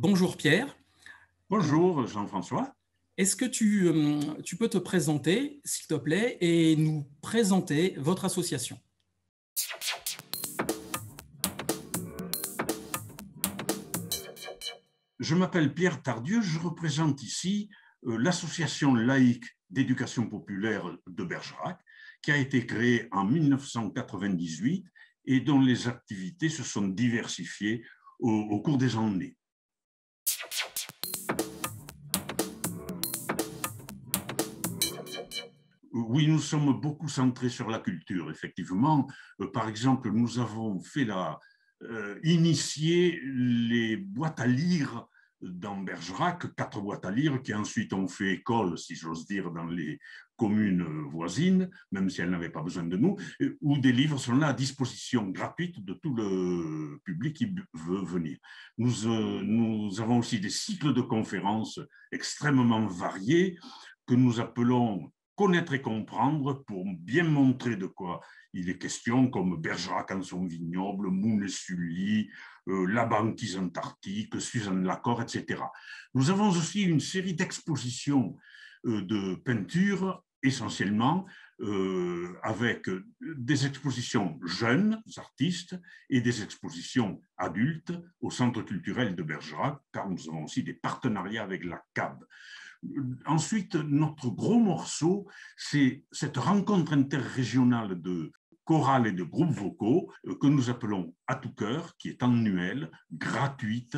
Bonjour Pierre. Bonjour Jean-François. Est-ce que tu peux te présenter, s'il te plaît, et nous présenter votre association? Je m'appelle Pierre Tardieu, je représente ici l'association laïque d'éducation populaire de Bergerac, qui a été créée en 1998 et dont les activités se sont diversifiées au cours des années. Oui, nous sommes beaucoup centrés sur la culture, effectivement. Par exemple, nous avons fait initier les boîtes à lire dans Bergerac, 4 boîtes à lire qui ensuite ont fait école, si j'ose dire, dans les communes voisines, même si elles n'avaient pas besoin de nous, où des livres sont là à disposition gratuite de tout le public qui veut venir. Nous avons aussi des cycles de conférences extrêmement variés que nous appelons connaître et comprendre pour bien montrer de quoi il est question, comme Bergerac en son vignoble, Moon et Sully, la banquise antarctique, Suzanne Lacore, etc. Nous avons aussi une série d'expositions de peinture, essentiellement, avec des expositions jeunes artistes et des expositions adultes au Centre culturel de Bergerac, car nous avons aussi des partenariats avec la CAB. Ensuite, notre gros morceau, c'est cette rencontre interrégionale de chorales et de groupes vocaux que nous appelons À tout cœur, qui est annuelle, gratuite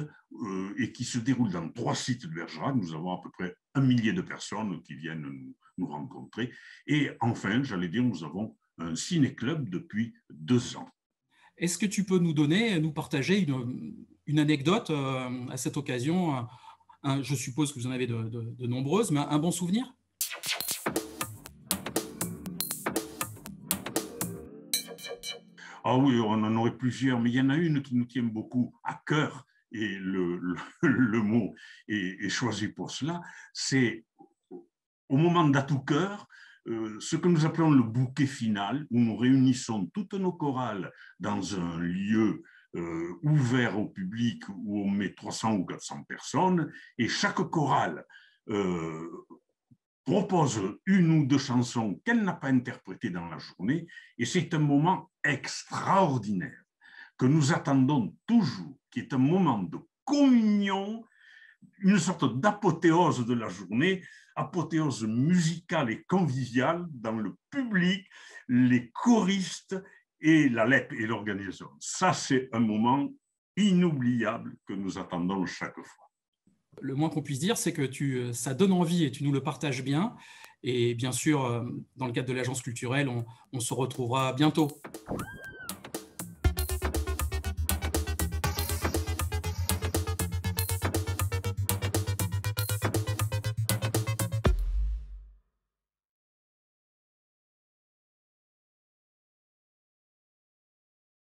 et qui se déroule dans 3 sites de Bergerac. Nous avons à peu près 1 millier de personnes qui viennent nous rencontrer. Et enfin, j'allais dire, nous avons un ciné-club depuis 2 ans. Est-ce que tu peux nous partager une anecdote à cette occasion? Je suppose que vous en avez de nombreuses, mais un bon souvenir? Ah oui, on en aurait plusieurs, mais il y en a une qui nous tient beaucoup à cœur, et le mot est choisi pour cela. C'est au moment d'À tout cœur, ce que nous appelons le bouquet final, où nous réunissons toutes nos chorales dans un lieu ouvert au public où on met 300 ou 400 personnes, et chaque chorale propose 1 ou 2 chansons qu'elle n'a pas interprétées dans la journée, et c'est un moment extraordinaire que nous attendons toujours, qui est un moment de communion, une sorte d'apothéose de la journée, apothéose musicale et conviviale dans le public, les choristes et la LEP et l'organisation. Ça, c'est un moment inoubliable que nous attendons chaque fois. Le moins qu'on puisse dire, c'est que ça donne envie et tu nous le partages bien. Et bien sûr, dans le cadre de l'agence culturelle, on se retrouvera bientôt.